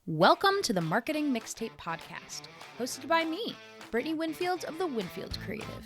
Welcome to the Marketing Mixtape Podcast, hosted by me, Brittany Winfield of The Winfield Creative.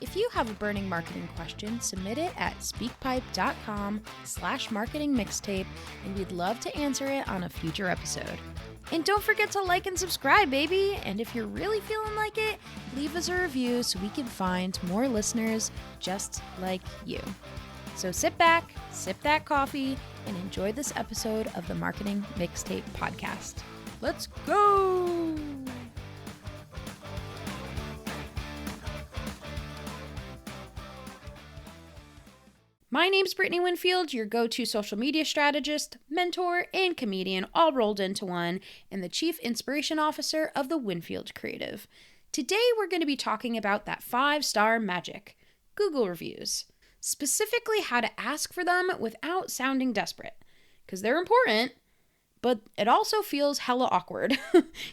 If you have a burning marketing question, submit it at speakpipe.com/marketingmixtape, and we'd love to answer it on a future episode. And don't forget to like and subscribe, baby! And if you're really feeling like it, leave us a review so we can find more listeners just like you. So sit back, sip that coffee, and enjoy this episode of the Marketing Mixtape Podcast. Let's go! My name's Brittany Winfield, your go-to social media strategist, mentor, and comedian all rolled into one, and the Chief Inspiration Officer of the Winfield Creative. Today we're going to be talking about that 5-star magic, Google reviews. Specifically how to ask for them without sounding desperate, because they're important, but it also feels hella awkward.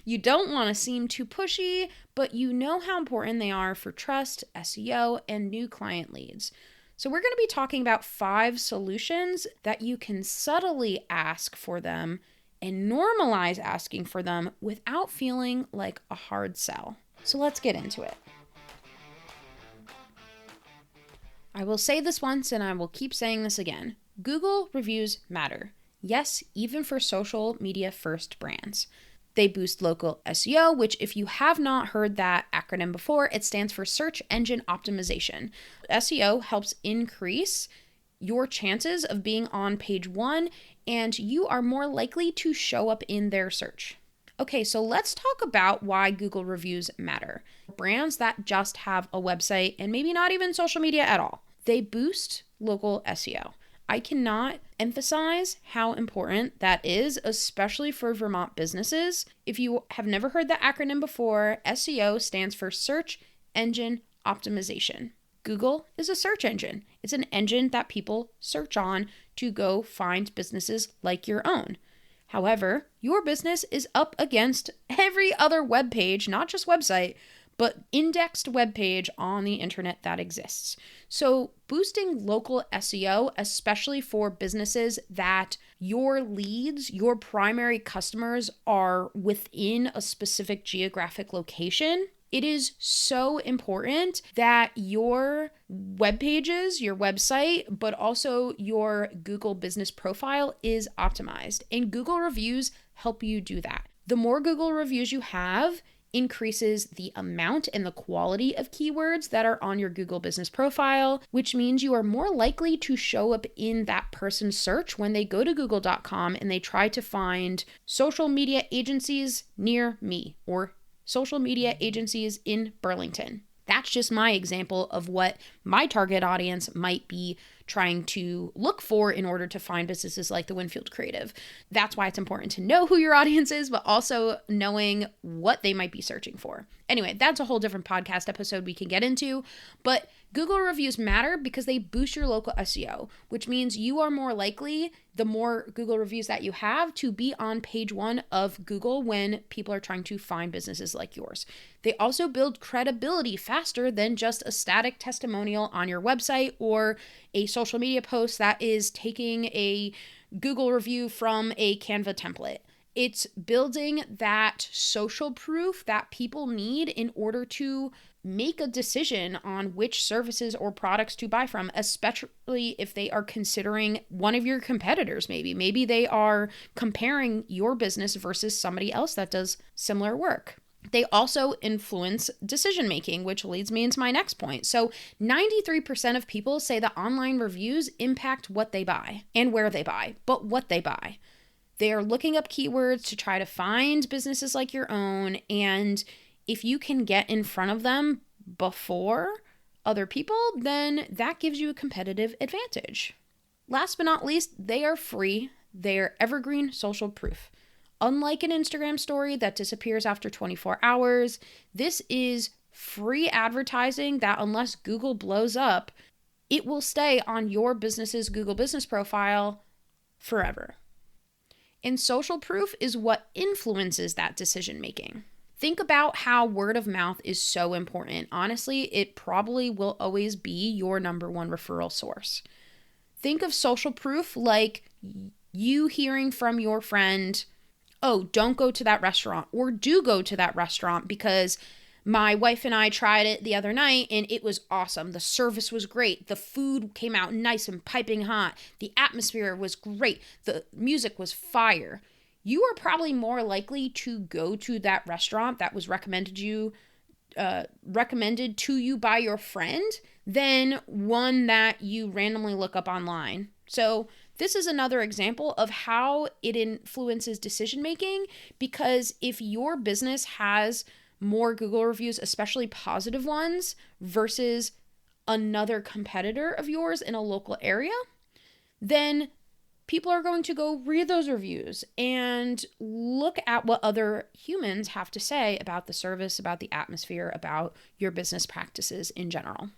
You don't want to seem too pushy, but you know how important they are for trust, SEO, and new client leads. So we're going to be talking about 5 solutions that you can subtly ask for them and normalize asking for them without feeling like a hard sell. So let's get into it. I will say this once and I will keep saying this again. Google reviews matter. Yes, even for social media first brands. They boost local SEO, which if you have not heard that acronym before, it stands for Search Engine Optimization. SEO helps increase your chances of being on page 1 and you are more likely to show up in their search. Okay, so let's talk about why Google reviews matter. Brands that just have a website and maybe not even social media at all, they boost local SEO. I cannot emphasize how important that is, especially for Vermont businesses. If you have never heard the acronym before, SEO stands for Search Engine Optimization. Google is a search engine. It's an engine that people search on to go find businesses like your own. However, your business is up against every other web page, not just website, but indexed web page on the internet that exists. So boosting local SEO, especially for businesses that your leads, your primary customers are within a specific geographic location, it is so important that your web pages, your website, but also your Google business profile is optimized. And Google reviews help you do that. The more Google reviews you have, increases the amount and the quality of keywords that are on your Google business profile, which means you are more likely to show up in that person's search when they go to google.com and they try to find social media agencies near me or social media agencies in Burlington. That's just my example of what my target audience might be trying to look for in order to find businesses like the Winfield Creative. That's why it's important to know who your audience is, but also knowing what they might be searching for. Anyway, that's a whole different podcast episode we can get into, but Google reviews matter because they boost your local SEO, which means you are more likely, the more Google reviews that you have, to be on page 1 of Google when people are trying to find businesses like yours. They also build credibility faster than just a static testimonial on your website or a social media post that is taking a Google review from a Canva template. It's building that social proof that people need in order to make a decision on which services or products to buy from, especially if they are considering one of your competitors maybe. Maybe they are comparing your business versus somebody else that does similar work. They also influence decision-making, which leads me into my next point. So 93% of people say that online reviews impact what they buy and where they buy, but what they buy. They are looking up keywords to try to find businesses like your own, and if you can get in front of them before other people, then that gives you a competitive advantage. Last but not least, they are free. They are evergreen social proof. Unlike an Instagram story that disappears after 24 hours, this is free advertising that unless Google blows up, it will stay on your business's Google business profile forever. And social proof is what influences that decision making. Think about how word of mouth is so important. Honestly, it probably will always be your number one referral source. Think of social proof like you hearing from your friend, oh, don't go to that restaurant, or do go to that restaurant because my wife and I tried it the other night and it was awesome. The service was great. The food came out nice and piping hot. The atmosphere was great. The music was fire. You are probably more likely to go to that restaurant that was recommended to you by your friend than one that you randomly look up online. So this is another example of how it influences decision making, because if your business has more Google reviews, especially positive ones, versus another competitor of yours in a local area, then people are going to go read those reviews and look at what other humans have to say about the service, about the atmosphere, about your business practices in general.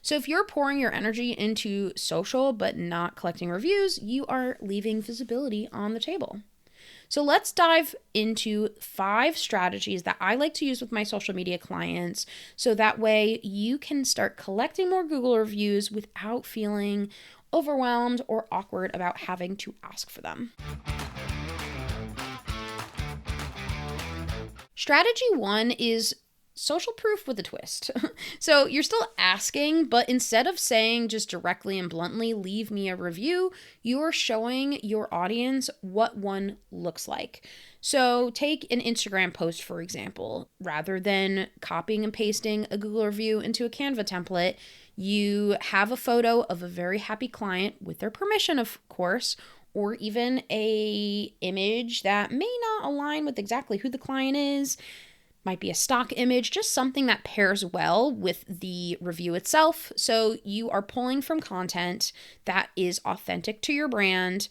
So if you're pouring your energy into social but not collecting reviews, you are leaving visibility on the table. So let's dive into 5 strategies that I like to use with my social media clients, so that way you can start collecting more Google reviews without feeling overwhelmed or awkward about having to ask for them. Strategy 1 is social proof with a twist. So you're still asking, but instead of saying just directly and bluntly, leave me a review, you're showing your audience what one looks like. So take an Instagram post, for example. Rather than copying and pasting a Google review into a Canva template, you have a photo of a very happy client, with their permission, of course, or even a image that may not align with exactly who the client is. Might be a stock image, just something that pairs well with the review itself. So you are pulling from content that is authentic to your brand,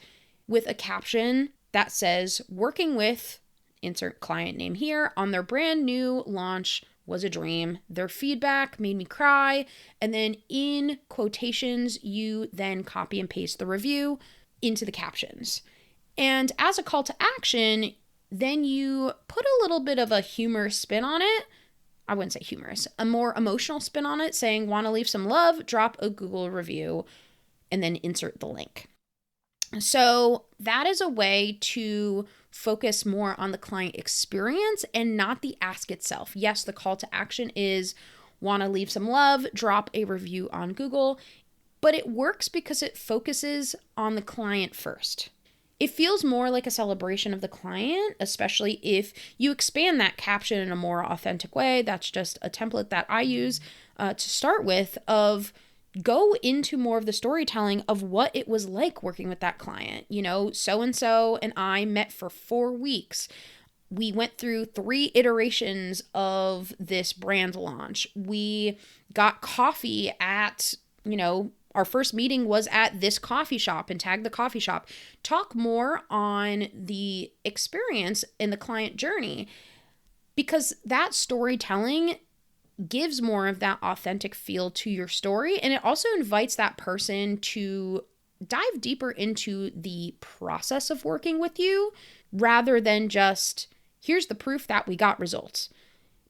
with a caption that says, working with, insert client name here, on their brand new launch was a dream. Their feedback made me cry. And then in quotations, you then copy and paste the review into the captions. And as a call to action, then you put a little bit of a humorous spin on it. I wouldn't say humorous, a more emotional spin on it, saying, want to leave some love, drop a Google review, and then insert the link. So that is a way to focus more on the client experience and not the ask itself. Yes, the call to action is want to leave some love, drop a review on Google, but it works because it focuses on the client first. It feels more like a celebration of the client, especially if you expand that caption in a more authentic way. That's just a template that I use to start with, of go into more of the storytelling of what it was like working with that client. You know, so-and-so and I met for 4 weeks. We went through 3 iterations of this brand launch. We got coffee at, our first meeting was at this coffee shop, and tag the coffee shop. Talk more on the experience in the client journey, because that storytelling gives more of that authentic feel to your story. And it also invites that person to dive deeper into the process of working with you, rather than just, here's the proof that we got results.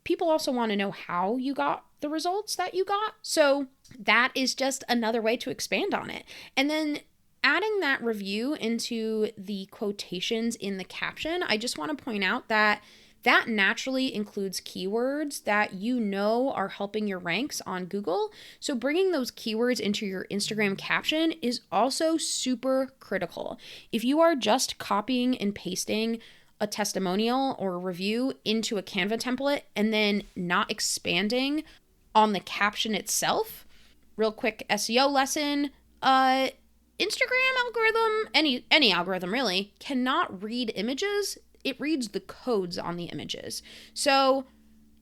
People also want to know how you got the results that you got. So that is just another way to expand on it. And then adding that review into the quotations in the caption, I just want to point out that that naturally includes keywords that are helping your ranks on Google. So bringing those keywords into your Instagram caption is also super critical. If you are just copying and pasting a testimonial or a review into a Canva template and then not expanding on the caption itself, real quick SEO lesson, Instagram algorithm, any algorithm really, cannot read images. It reads the codes on the images. So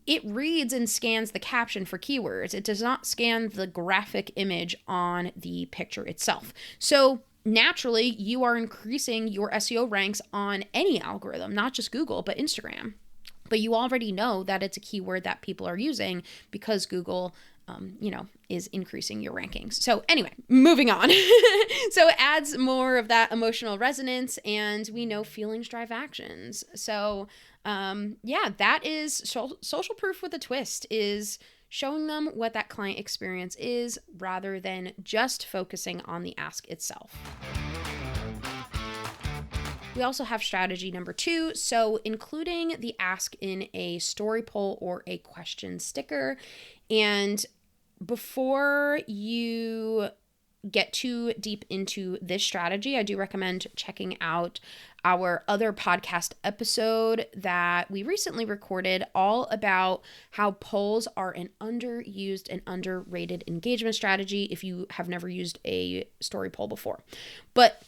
it reads and scans the caption for keywords. It does not scan the graphic image on the picture itself. So naturally, you are increasing your SEO ranks on any algorithm, not just Google, but Instagram. But you already know that it's a keyword that people are using because Google, is increasing your rankings. So anyway, moving on. So it adds more of that emotional resonance, and we know feelings drive actions. So that is social proof with a twist, is showing them what that client experience is rather than just focusing on the ask itself. We also have strategy number 2, so including the ask in a story poll or a question sticker. And before you get too deep into this strategy, I do recommend checking out our other podcast episode that we recently recorded, all about how polls are an underused and underrated engagement strategy if you have never used a story poll before. But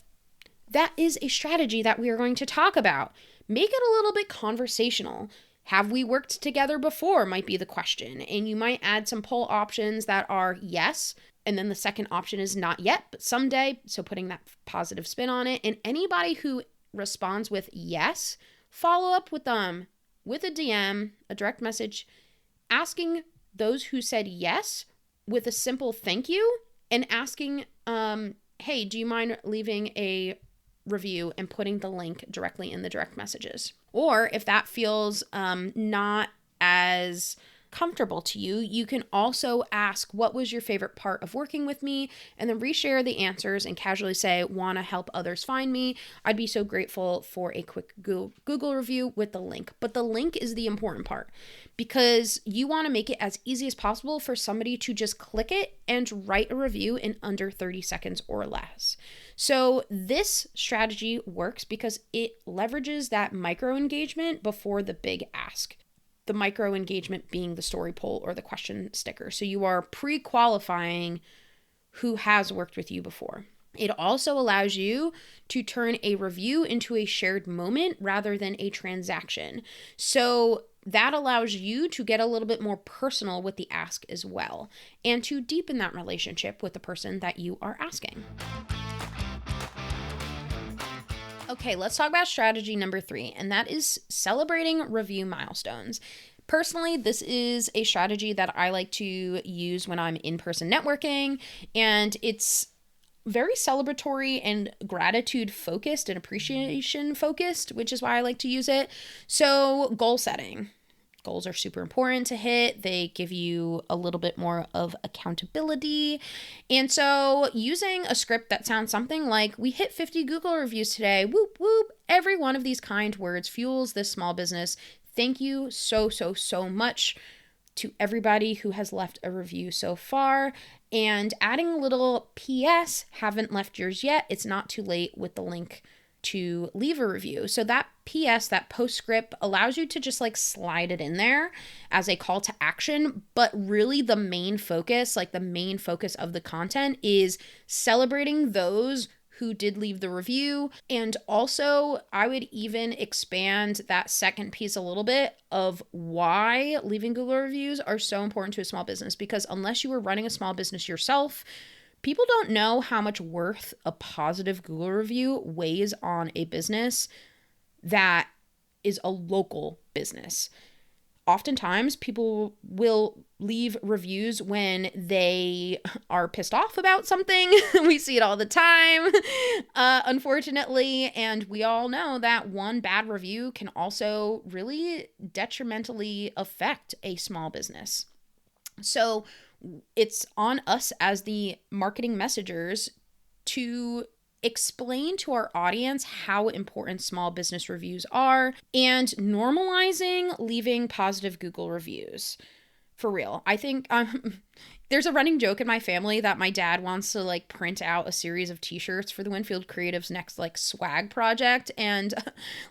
that is a strategy that we are going to talk about. Make it a little bit conversational. Have we worked together before might be the question. And you might add some poll options that are yes, and then the second option is not yet, but someday. So putting that positive spin on it. And anybody who responds with yes, follow up with them with a DM, a direct message, asking those who said yes with a simple thank you, and asking, hey, do you mind leaving a review, and putting the link directly in the direct messages. Or if that feels not as comfortable to you, you can also ask, what was your favorite part of working with me? And then reshare the answers and casually say, want to help others find me? I'd be so grateful for a quick Google review with the link. But the link is the important part, because you want to make it as easy as possible for somebody to just click it and write a review in under 30 seconds or less. So this strategy works because it leverages that micro engagement before the big ask. The micro engagement being the story poll or the question sticker. So you are pre-qualifying who has worked with you before. It also allows you to turn a review into a shared moment rather than a transaction. So that allows you to get a little bit more personal with the ask as well, and to deepen that relationship with the person that you are asking. Okay, let's talk about strategy number 3, and that is celebrating review milestones. Personally, this is a strategy that I like to use when I'm in-person networking, and it's very celebratory and gratitude focused and appreciation focused, which is why I like to use it. So, goal setting. Goals are super important to hit. They give you a little bit more of accountability. And so using a script that sounds something like, we hit 50 Google reviews today, whoop, whoop. Every one of these kind words fuels this small business. Thank you so much to everybody who has left a review so far. And adding a little PS, haven't left yours yet. It's not too late with the link to leave a review. So that PS, that postscript, allows you to just like slide it in there as a call to action. But really the main focus of the content is celebrating those who did leave the review. And also I would even expand that second piece a little bit of why leaving Google reviews are so important to a small business. Because unless you were running a small business yourself, people don't know how much worth a positive Google review weighs on a business that is a local business. Oftentimes, people will leave reviews when they are pissed off about something. We see it all the time, unfortunately. And we all know that one bad review can also really detrimentally affect a small business. So it's on us as the marketing messengers to explain to our audience how important small business reviews are and normalizing leaving positive Google reviews. For real. I think there's a running joke in my family that my dad wants to like print out a series of t-shirts for the Winfield Creative's next like swag project. And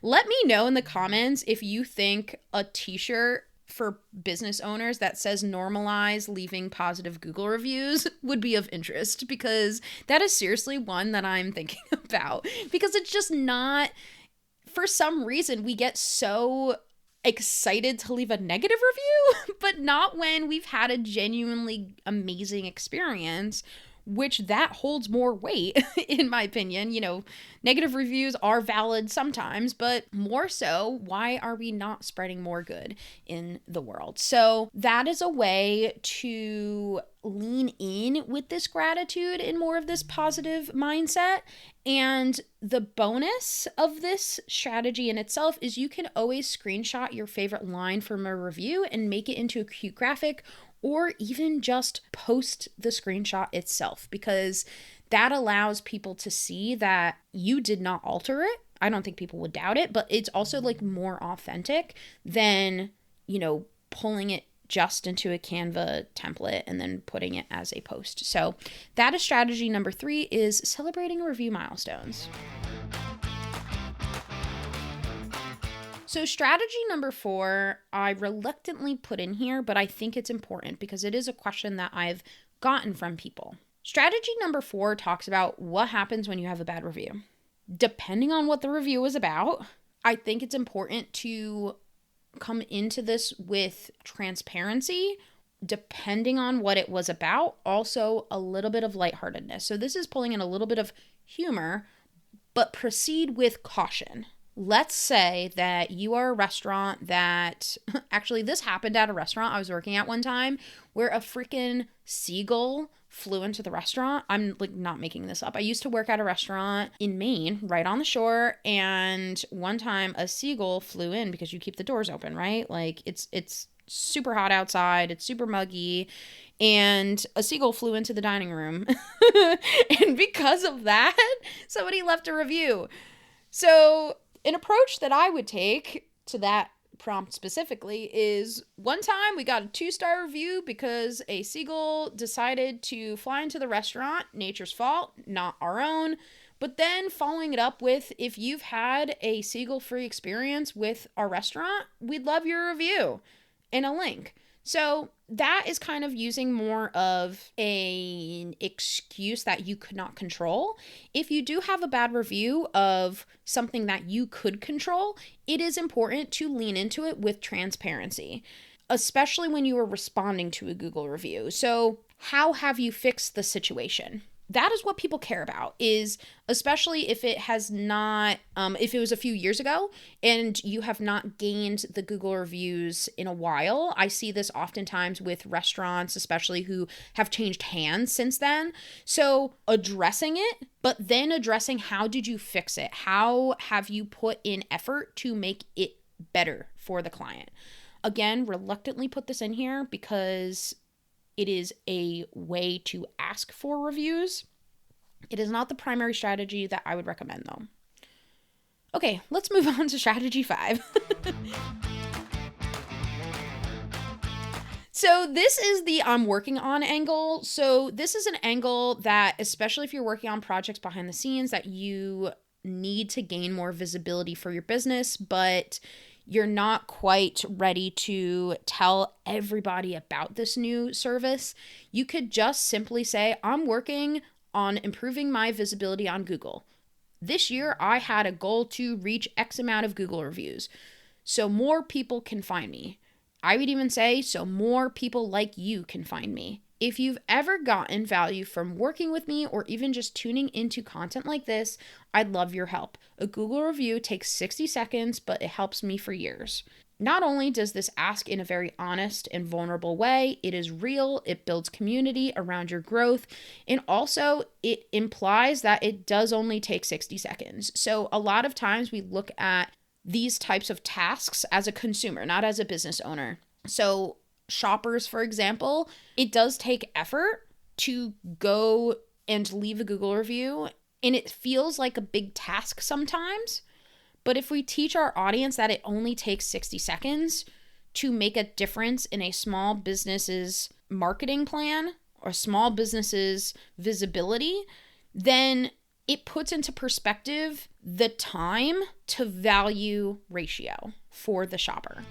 let me know in the comments if you think a t-shirt for business owners that says normalize leaving positive Google reviews would be of interest, because that is seriously one that I'm thinking about, because it's just not, for some reason we get so excited to leave a negative review, but not when we've had a genuinely amazing experience, which that holds more weight in my opinion. You know, negative reviews are valid sometimes, but more so, why are we not spreading more good in the world? So that is a way to lean in with this gratitude and more of this positive mindset. And the bonus of this strategy in itself is you can always screenshot your favorite line from a review and make it into a cute graphic, or even just post the screenshot itself, because that allows people to see that you did not alter it. I don't think people would doubt it, but it's also like more authentic than, pulling it just into a Canva template and then putting it as a post. So that is strategy number 3, is celebrating review milestones. So strategy number 4, I reluctantly put in here, but I think it's important because it is a question that I've gotten from people. Strategy number 4 talks about what happens when you have a bad review. Depending on what the review is about, I think it's important to come into this with transparency, depending on what it was about, also a little bit of lightheartedness. So this is pulling in a little bit of humor, but proceed with caution. Let's say that you are a restaurant that, actually this happened at a restaurant I was working at one time, where a freaking seagull flew into the restaurant. I'm like not making this up. I used to work at a restaurant in Maine, right on the shore, and one time a seagull flew in, because you keep the doors open, right? Like it's super hot outside, it's super muggy, and a seagull flew into the dining room. And because of that, somebody left a review. So an approach that I would take to that prompt specifically is, one time we got a 2-star review because a seagull decided to fly into the restaurant. Nature's fault, not our own. But then following it up with, if you've had a seagull-free experience with our restaurant, we'd love your review, and a link. So that is kind of using more of an excuse that you could not control. If you do have a bad review of something that you could control, it is important to lean into it with transparency, especially when you are responding to a Google review. So how have you fixed the situation? That is what people care about, is especially if it has not, if it was a few years ago and you have not gained the Google reviews in a while. I see this oftentimes with restaurants, especially who have changed hands since then. So addressing it, but then addressing how did you fix it? How have you put in effort to make it better for the client? Again, reluctantly put this in here because it is a way to ask for reviews. It is not the primary strategy that I would recommend, though. Okay, let's move on to strategy 5. So this is the I'm working on angle. So this is an angle that, especially if you're working on projects behind the scenes that you need to gain more visibility for your business, but you're not quite ready to tell everybody about this new service, you could just simply say, I'm working on improving my visibility on Google. This year, I had a goal to reach X amount of Google reviews, so more people can find me. I would even say, so more people like you can find me. If you've ever gotten value from working with me or even just tuning into content like this, I'd love your help. A Google review takes 60 seconds, but it helps me for years. Not only does this ask in a very honest and vulnerable way, it is real, it builds community around your growth, and also it implies that it does only take 60 seconds. So a lot of times we look at these types of tasks as a consumer, not as a business owner. So shoppers, for example, it does take effort to go and leave a Google review, and it feels like a big task sometimes. But if we teach our audience that it only takes 60 seconds to make a difference in a small business's marketing plan or small business's visibility, then it puts into perspective the time to value ratio for the shopper.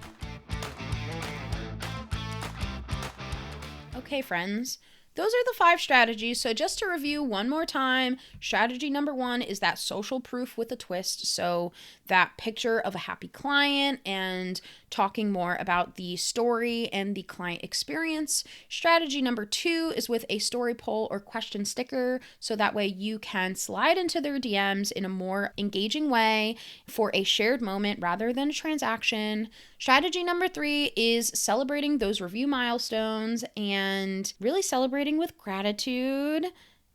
Okay, friends, those are the 5 strategies. So just to review one more time, strategy number 1 is that social proof with a twist. So that picture of a happy client and talking more about the story and the client experience. Strategy number 2 is with a story poll or question sticker. So that way you can slide into their DMs in a more engaging way for a shared moment rather than a transaction. Strategy number 3 is celebrating those review milestones and really celebrating with gratitude.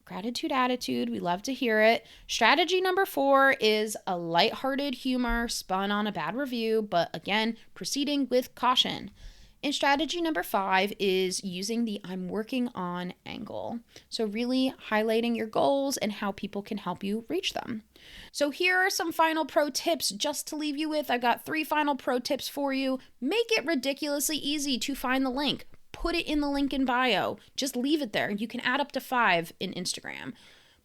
Gratitude attitude. We love to hear it. Strategy number 4 is a lighthearted humor spun on a bad review, but again, proceeding with caution. And strategy number 5 is using the I'm working on angle. So really highlighting your goals and how people can help you reach them. So here are some final pro tips just to leave you with. I've got 3 final pro tips for you. Make it ridiculously easy to find the link. Put it in the link in bio. Just leave it there. You can add up to 5 in Instagram.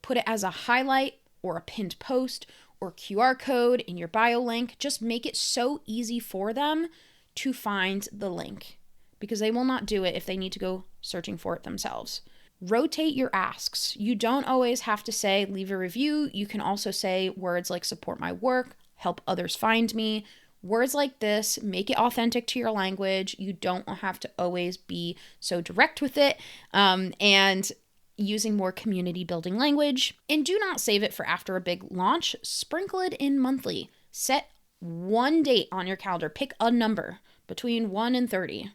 Put it as a highlight or a pinned post or QR code in your bio link. Just make it so easy for them to find the link, because they will not do it if they need to go searching for it themselves. Rotate your asks. You don't always have to say leave a review. You can also say words like support my work, help others find me. Words like this, make it authentic to your language. You don't have to always be so direct with it. And using more community building language. And do not save it for after a big launch. Sprinkle it in monthly. Set one date on your calendar. Pick a number between 1 and 30.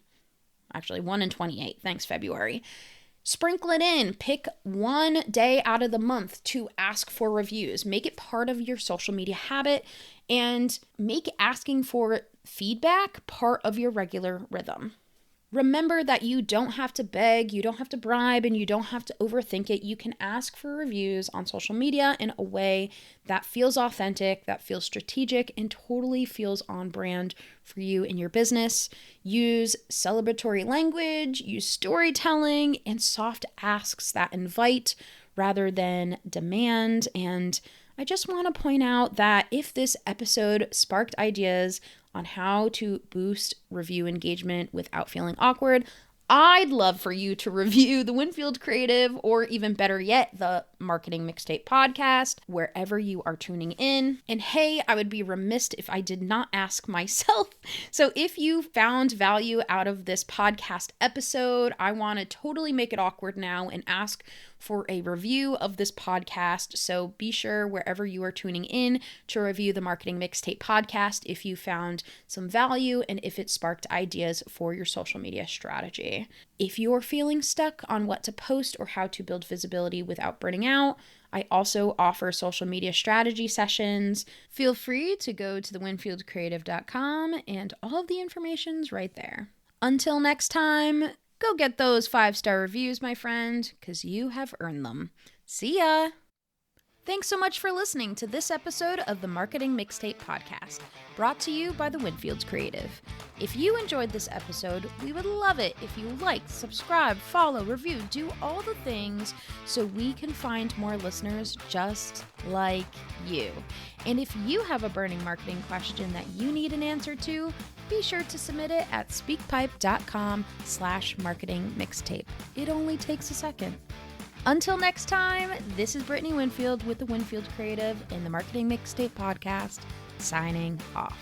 Actually, 1 and 28. Thanks, February. Sprinkle it in. Pick one day out of the month to ask for reviews. Make it part of your social media habit and make asking for feedback part of your regular rhythm. Remember that you don't have to beg, you don't have to bribe, and you don't have to overthink it. You can ask for reviews on social media in a way that feels authentic, that feels strategic, and totally feels on brand for you and your business. Use celebratory language, use storytelling, and soft asks that invite rather than demand. And I just want to point out that if this episode sparked ideas on how to boost review engagement without feeling awkward, I'd love for you to review the Winfield Creative, or even better yet, the Marketing Mixtape podcast, wherever you are tuning in. And hey, I would be remiss if I did not ask myself. So if you found value out of this podcast episode, I want to totally make it awkward now and ask for a review of this podcast. So be sure wherever you are tuning in to review the Marketing Mixtape podcast if you found some value and if it sparked ideas for your social media strategy. If you're feeling stuck on what to post or how to build visibility without burning out, I also offer social media strategy sessions. Feel free to go to thewinfieldcreative.com and all of the information's right there. Until next time, go get those 5-star reviews, my friend, because you have earned them. See ya! Thanks so much for listening to this episode of the Marketing Mixtape podcast, brought to you by the Winfield Creative. If you enjoyed this episode, we would love it if you liked, subscribe, follow, review, do all the things so we can find more listeners just like you. And if you have a burning marketing question that you need an answer to, be sure to submit it at speakpipe.com/marketingmixtape. It only takes a second. Until next time, this is Brittany Winfield with the Winfield Creative and the Marketing Mixtape podcast, signing off.